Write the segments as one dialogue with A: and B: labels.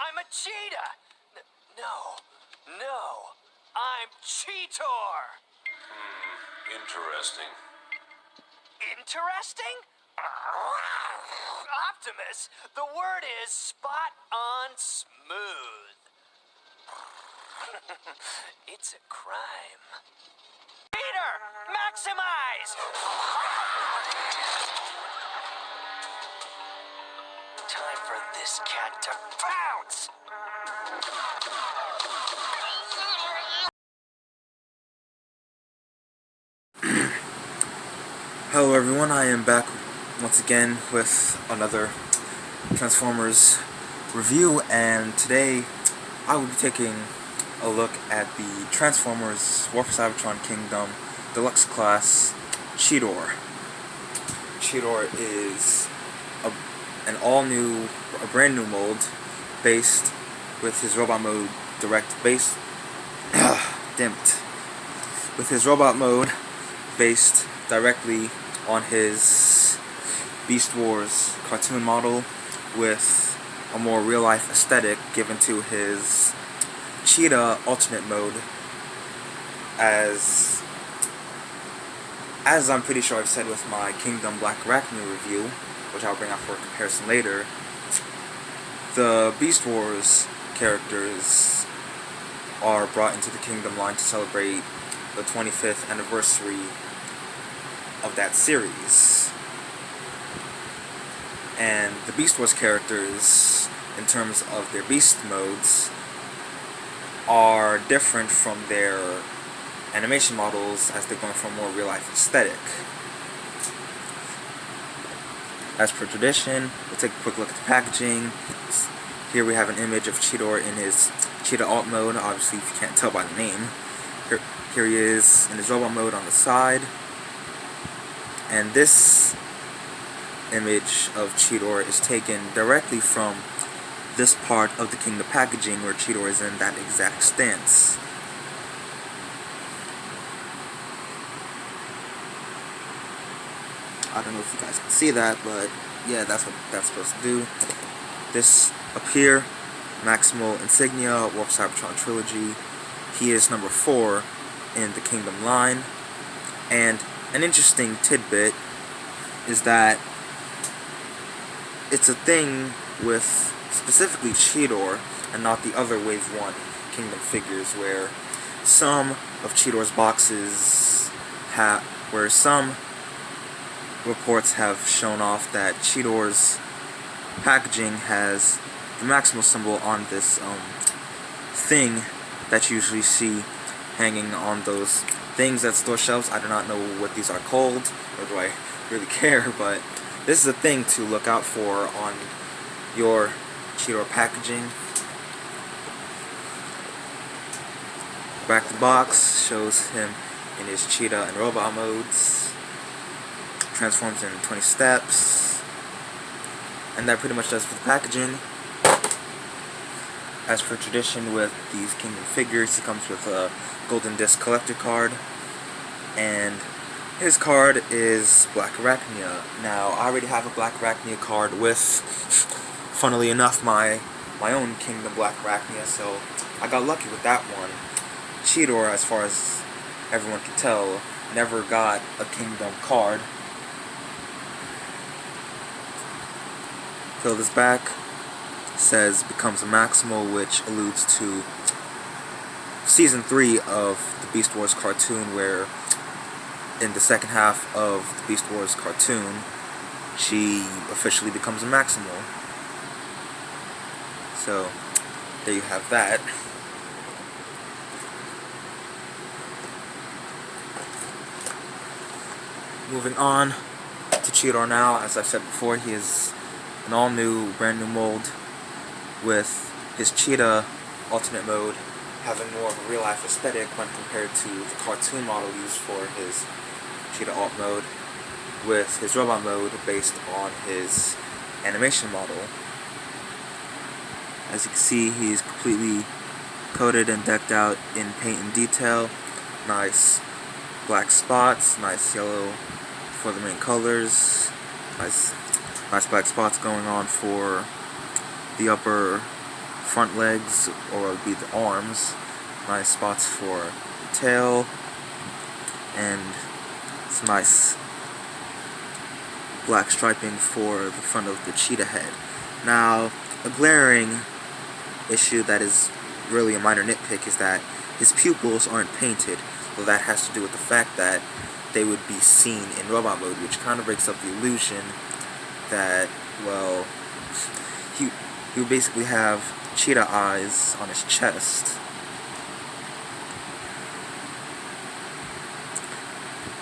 A: I'm a cheetah. No, I'm Cheetor.
B: Interesting.
A: Interesting? Optimus, the word is spot on smooth. It's a crime. Peter, maximize! Time for this cat to pounce!
C: Hello everyone, I am back once again with another Transformers review, and today I will be taking a look at the Transformers War for Cybertron Kingdom Deluxe class Cheetor. Cheetor is a brand new mold based with his robot mode with his robot mode based directly on his Beast Wars cartoon model, with a more real-life aesthetic given to his Cheetah alternate mode, as I'm pretty sure I've said with my Kingdom Black Arachnia review, which I'll bring out for a comparison later. The Beast Wars characters are brought into the Kingdom line to celebrate the 25th anniversary of that series. And the Beast Wars characters, in terms of their beast modes, are different from their animation models, as they're going for a more real-life aesthetic. As per tradition, we'll take a quick look at the packaging. Here we have an image of Cheetor in his Cheetah alt mode, obviously if you can't tell by the name. Here he is in his robot mode on the side. And this image of Cheetor is taken directly from this part of the Kingdom packaging, where Cheetor is in that exact stance. I don't know if you guys can see that, but yeah, that's what that's supposed to do. This up here, Maximal Insignia, War for Cybertron Trilogy. He is number 4 in the Kingdom line. And an interesting tidbit is that it's a thing with specifically Cheetor and not the other Wave 1 Kingdom figures, where some of Cheetor's boxes where some reports have shown off that Cheetor's packaging has the Maximal symbol on this thing that you usually see hanging on those things at store shelves. I do not know what these are called, or do I really care, but this is a thing to look out for on your Cheetor packaging. Back to the box shows him in his Cheetah and robot modes. Transforms in 20 steps. And that pretty much does it for the packaging. As per tradition with these Kingdom figures, he comes with a Golden Disc collector card, and his card is Black Arachnia. Now, I already have a Black Arachnia card with, funnily enough, my own Kingdom Black Arachnia, so I got lucky with that one. Cheetor, as far as everyone can tell, never got a Kingdom card. Peel this back. Says becomes a Maximal, which alludes to Season 3 of the Beast Wars cartoon, where in the second half of the Beast Wars cartoon, she officially becomes a Maximal. So, there you have that. Moving on to Cheetor now. As I said before, he is an all-new, brand new mold, with his Cheetah alternate mode having more of a real-life aesthetic when compared to the cartoon model used for his Cheetah alt mode, with his robot mode based on his animation model. As you can see, he's completely coated and decked out in paint and detail. Nice black spots, nice yellow for the main colors, nice black spots going on for the upper front legs, or it'll be the arms. Nice spots for the tail, and some nice black striping for the front of the cheetah head. Now, a glaring issue that is really a minor nitpick is that his pupils aren't painted. Well, that has to do with the fact that they would be seen in robot mode, which kind of breaks up the illusion that, well, he would basically have cheetah eyes on his chest.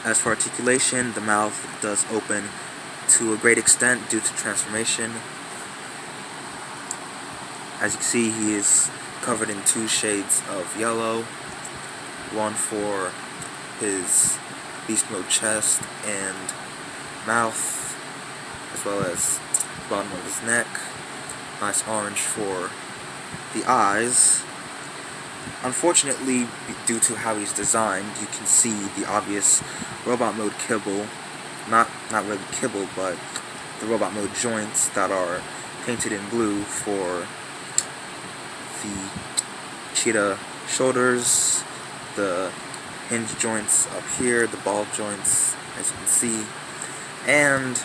C: As for articulation, the mouth does open to a great extent due to transformation. As you can see, he is covered in 2 shades of yellow, one for his beast mode chest and mouth, as well as the bottom of his neck. Nice orange for the eyes. Unfortunately, due to how he's designed, you can see the obvious robot mode kibble, not really kibble, but the robot mode joints that are painted in blue for the cheetah shoulders, the hinge joints up here, the ball joints, as you can see, and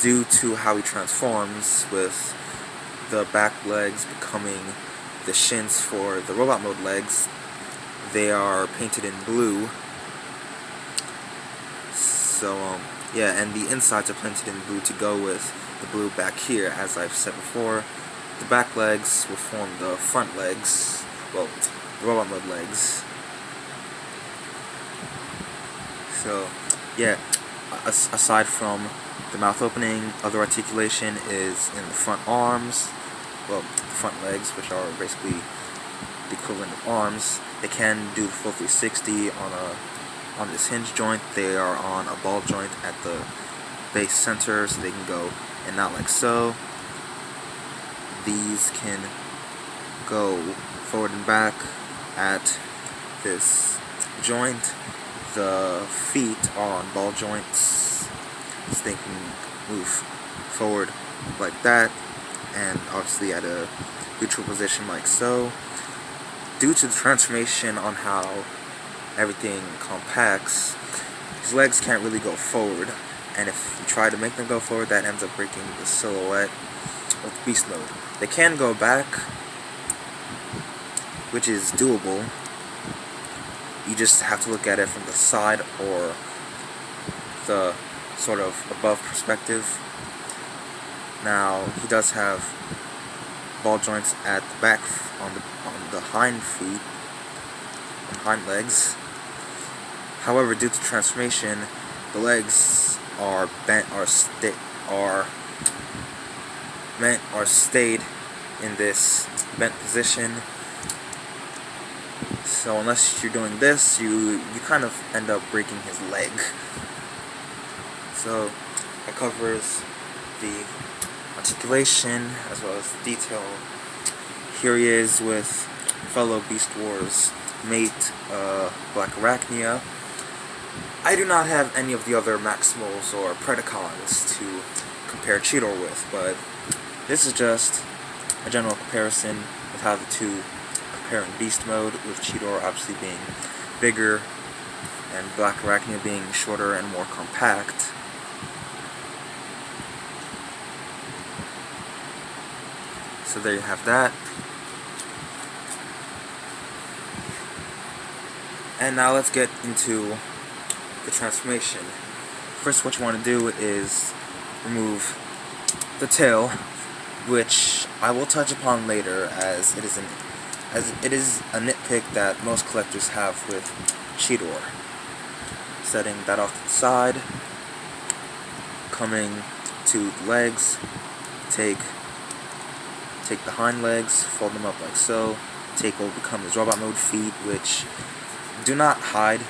C: due to how he transforms, with the back legs becoming the shins for the robot mode legs, they are painted in blue. So yeah, and the insides are painted in blue to go with the blue back here. As I've said before, the back legs will form the front legs, well, the robot mode legs. So yeah, aside from the mouth opening, other articulation is in the front arms, well, the front legs, which are basically the equivalent of arms. They can do the full 360 on this hinge joint. They are on a ball joint at the base center, so they can go and not like so. These can go forward and back at this joint. The feet are on ball joints, so they can move forward like that, and obviously at a neutral position like so. Due to the transformation on how everything compacts, his legs can't really go forward, and if you try to make them go forward, that ends up breaking the silhouette of beast mode. They can go back, which is doable. You just have to look at it from the side or the sort of above perspective. Now, he does have ball joints at the back on the hind feet and hind legs. However, due to transformation, the legs are bent or stayed in this bent position. So unless you're doing this, you kind of end up breaking his leg. So that covers the articulation as well as the detail. Here he is with fellow Beast Wars mate, Black Arachnia. I do not have any of the other Maximals or Predacons to compare Cheetor with, but this is just a general comparison with how the two compare in Beast Mode, with Cheetor obviously being bigger and Black Arachnia being shorter and more compact. So there you have that. And now let's get into the transformation. First, what you want to do is remove the tail, which I will touch upon later, as it is a nitpick that most collectors have with Cheetor. Setting that off to the side, coming to the legs, take the hind legs, fold them up like so, take what will become his robot mode feet, which do not hide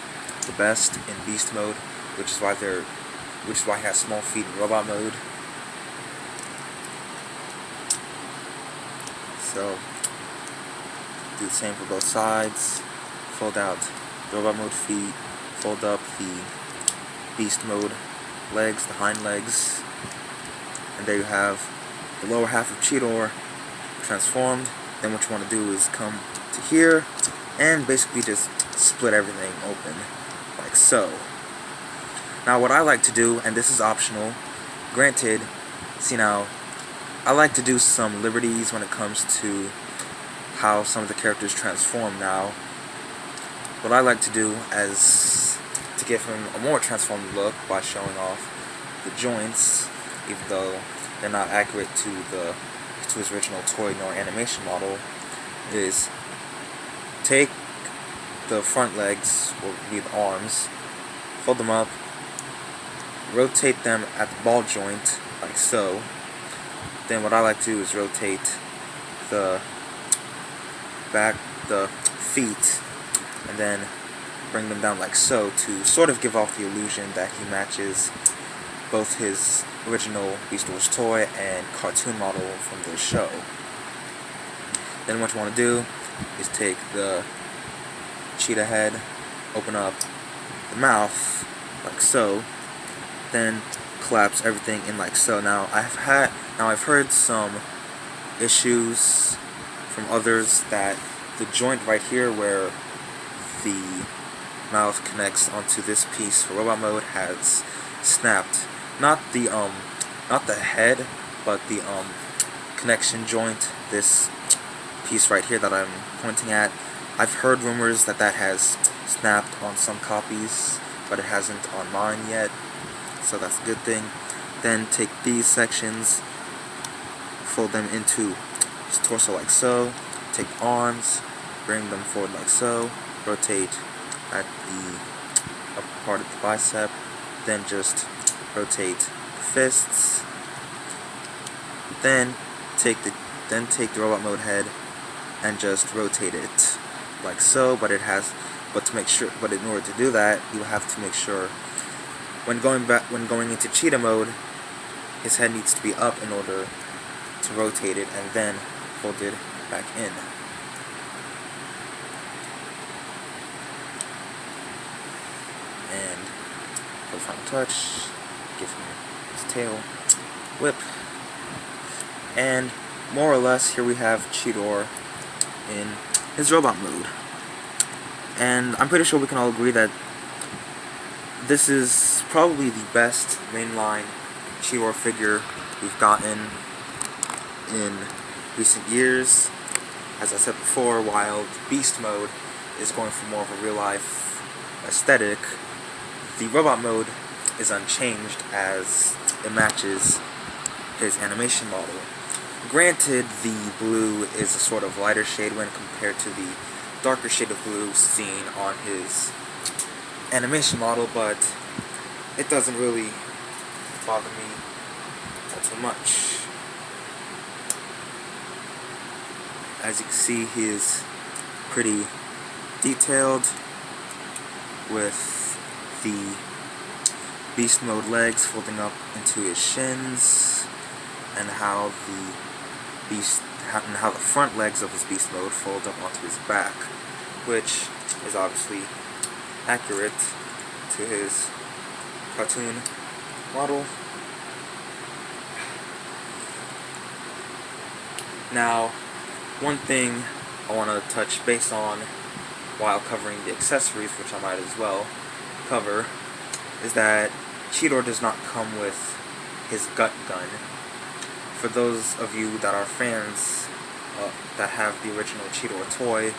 C: the best in beast mode, which is why he has small feet in robot mode. So do the same for both sides. Fold out the robot mode feet, fold up the beast mode legs, the hind legs, and there you have the lower half of Cheetor transformed. Then what you want to do is come to here and basically just split everything open like so. Now what I like to do, and this is optional, granted, see now, I like to do some liberties when it comes to how some of the characters transform. Now what I like to do is to give him a more transformed look by showing off the joints, even though they're not accurate to his original toy nor animation model, is take the front legs, or be the arms, fold them up, rotate them at the ball joint like so. Then what I like to do is rotate the feet, and then bring them down like so to sort of give off the illusion that he matches both his original Beast Wars toy and cartoon model from the show. Then what you want to do is take the cheetah head, open up the mouth like so, then collapse everything in like so. Now I've heard some issues from others that the joint right here where the mouth connects onto this piece for robot mode has snapped. Not the head, but the connection joint, this piece right here that I'm pointing at. I've heard rumors that has snapped on some copies, but it hasn't on mine yet, so that's a good thing. Then take these sections, fold them into his torso like so, take arms, bring them forward like so, rotate at the upper part of the bicep, then just rotate the fists, then take the robot mode head and just rotate it like so. But in order to do that, you have to make sure when going into cheetah mode, his head needs to be up in order to rotate it, and then fold it back in. And for the final touch, give him his tail whip. And more or less, here we have Cheetor in his robot mode. And I'm pretty sure we can all agree that this is probably the best mainline Cheetor figure we've gotten in recent years. As I said before, while Beast mode is going for more of a real-life aesthetic, the robot mode is unchanged as it matches his animation model. Granted, the blue is a sort of lighter shade when compared to the darker shade of blue seen on his animation model, but it doesn't really bother me all too much. As you can see, he is pretty detailed with the Beast mode legs folding up into his shins, and how the front legs of his Beast mode fold up onto his back, which is obviously accurate to his cartoon model. Now, one thing I want to touch base on while covering the accessories, which I might as well cover, is that Cheetor does not come with his gut gun. For those of you that are fans that have the original Cheetor toy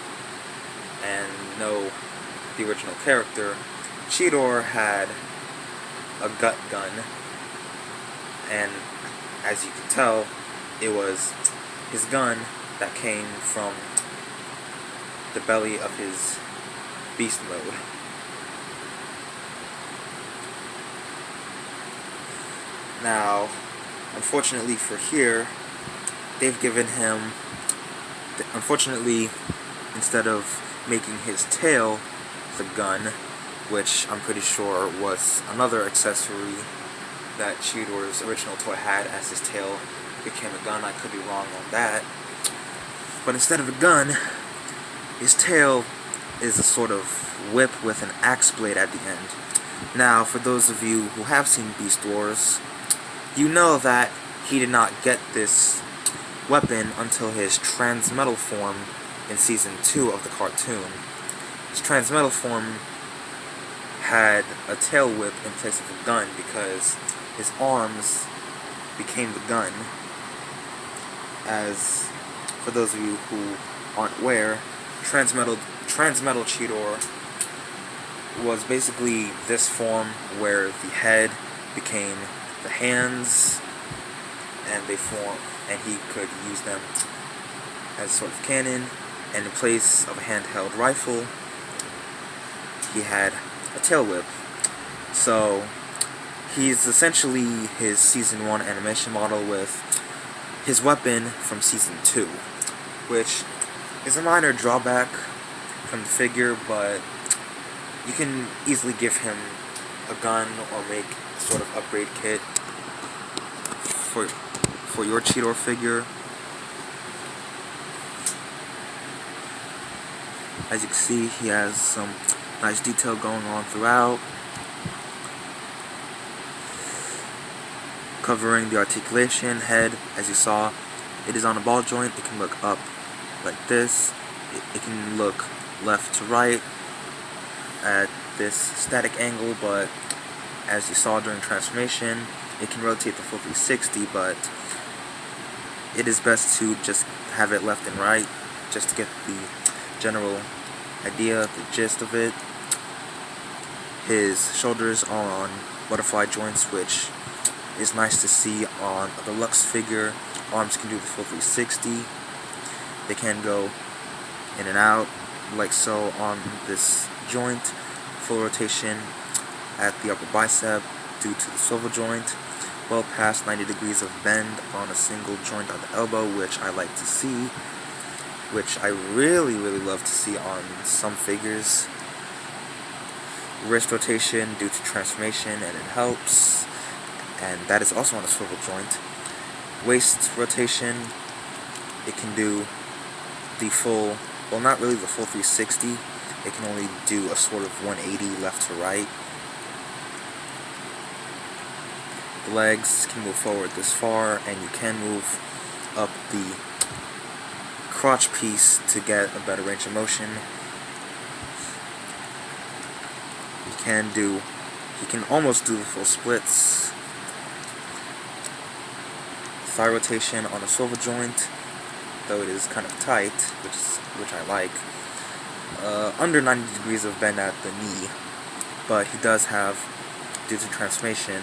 C: and know the original character, Cheetor had a gut gun, and as you can tell, it was his gun that came from the belly of his Beast mode. Now, unfortunately for here, they've given him, unfortunately, instead of making his tail the gun, which I'm pretty sure was another accessory that Cheetor's original toy had, as his tail became a gun. I could be wrong on that. But instead of a gun, his tail is a sort of whip with an axe blade at the end. Now, for those of you who have seen Beast Wars, you know that he did not get this weapon until his transmetal form in Season 2 of the cartoon. His transmetal form had a tail whip in place of a gun because his arms became the gun. As for those of you who aren't aware, transmetal Cheetor was basically this form where the head became the hands, and he could use them as sort of cannon, and in place of a handheld rifle, he had a tail whip. So he's essentially his Season 1 animation model with his weapon from Season 2, which is a minor drawback from the figure, but you can easily give him a gun or make a sort of upgrade kit for your Cheetor figure. As you can see, he has some nice detail going on throughout, covering the articulation. Head, as you saw, it is on a ball joint. It can look up like this. It can look left to right at this static angle, but as you saw during transformation, it can rotate the full 360, but it is best to just have it left and right, just to get the general idea, the gist of it. His shoulders are on butterfly joints, which is nice to see on a deluxe figure. Arms can do the full 360. They can go in and out, like so on this joint. Full rotation at the upper bicep due to the swivel joint. Well past 90 degrees of bend on a single joint on the elbow, which I like to see, which I really love to see on some figures. Wrist rotation due to transformation, and it helps, and that is also on a swivel joint. Waist rotation, it can do the full, well, not really the full 360, it can only do a sort of 180 left to right. The legs can move forward this far, and you can move up the crotch piece to get a better range of motion. He can almost do the full splits. Thigh rotation on a swivel joint, though it is kind of tight, which I like. Under 90 degrees of bend at the knee, but he does have, due to transformation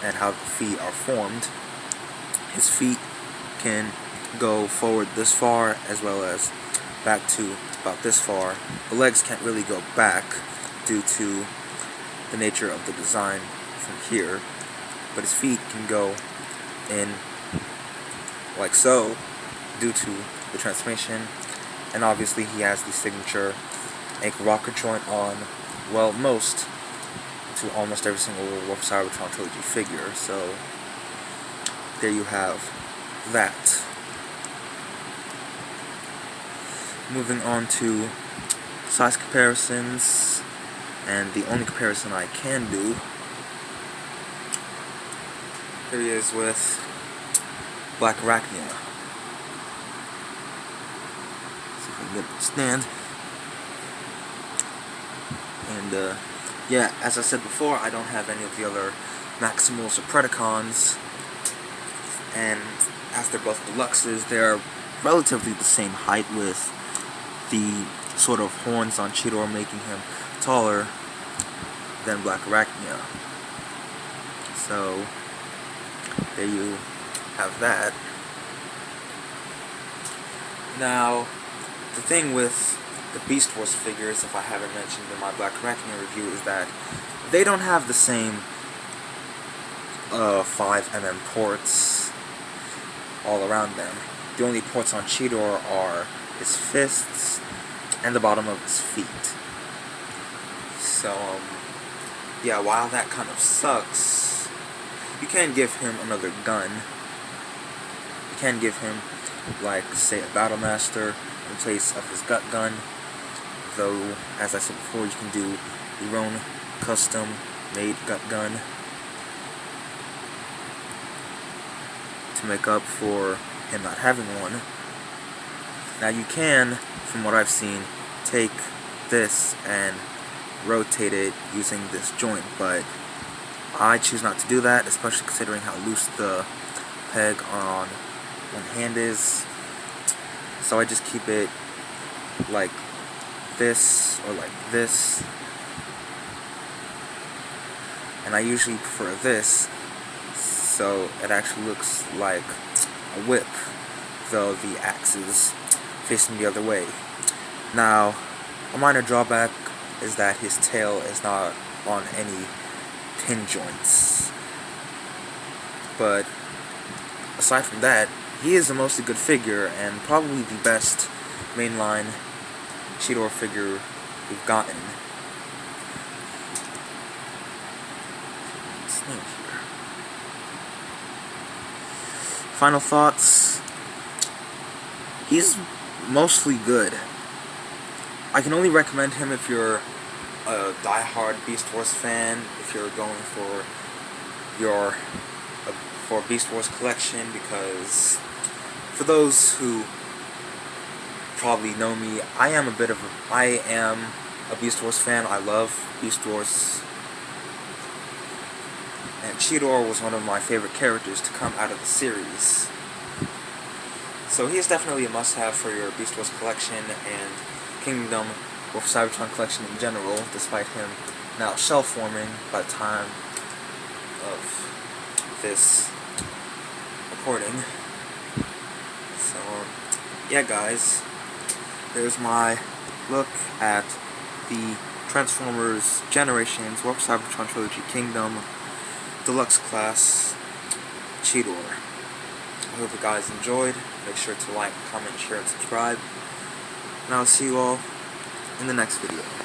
C: and how the feet are formed, his feet can go forward this far as well as back to about this far. The legs can't really go back due to the nature of the design from here, but his feet can go in like so due to the transformation. And obviously he has the signature ankle rocker joint on, well, almost every single Cybertron Trilogy figure. So there you have that. Moving on to size comparisons, and the only comparison I can do, here he is with Black Arachnia. See if I can get him to stand. And yeah, as I said before, I don't have any of the other Maximals or Predacons, and as they're both deluxes, they're relatively the same height, with the sort of horns on Cheetor making him taller than Black Arachnia. So there you have that. Now, the thing with the Beast Wars figures, if I haven't mentioned in my Black Arachnia review, is that they don't have the same 5mm ports all around them. The only ports on Cheetor are his fists and the bottom of his feet. So, yeah, while that kind of sucks, you can give him another gun. You can give him, like, say, a Battlemaster in place of his gut gun. Though, as I said before, you can do your own custom-made gut gun to make up for him not having one. Now you can, from what I've seen, take this and rotate it using this joint, but I choose not to do that, especially considering how loose the peg on one hand is. So I just keep it like this or like this, and I usually prefer this, so it actually looks like a whip, though the axe is facing the other way. Now, a minor drawback is that his tail is not on any pin joints, but aside from that, he is a mostly good figure and probably the best mainline Cheetor figure we've gotten. Final thoughts. He's mostly good. I can only recommend him if you're a die-hard Beast Wars fan, if you're going for Beast Wars collection, because for those who probably know me, I am a Beast Wars fan. I love Beast Wars, and Cheetor was one of my favorite characters to come out of the series. So he is definitely a must-have for your Beast Wars collection and Kingdom or Cybertron collection in general, despite him now shell-forming by the time of this recording. So, yeah guys, there's my look at the Transformers Generations Warp Cybertron Trilogy Kingdom Deluxe class Cheetor. I hope you guys enjoyed. Make sure to like, comment, share, and subscribe. And I'll see you all in the next video.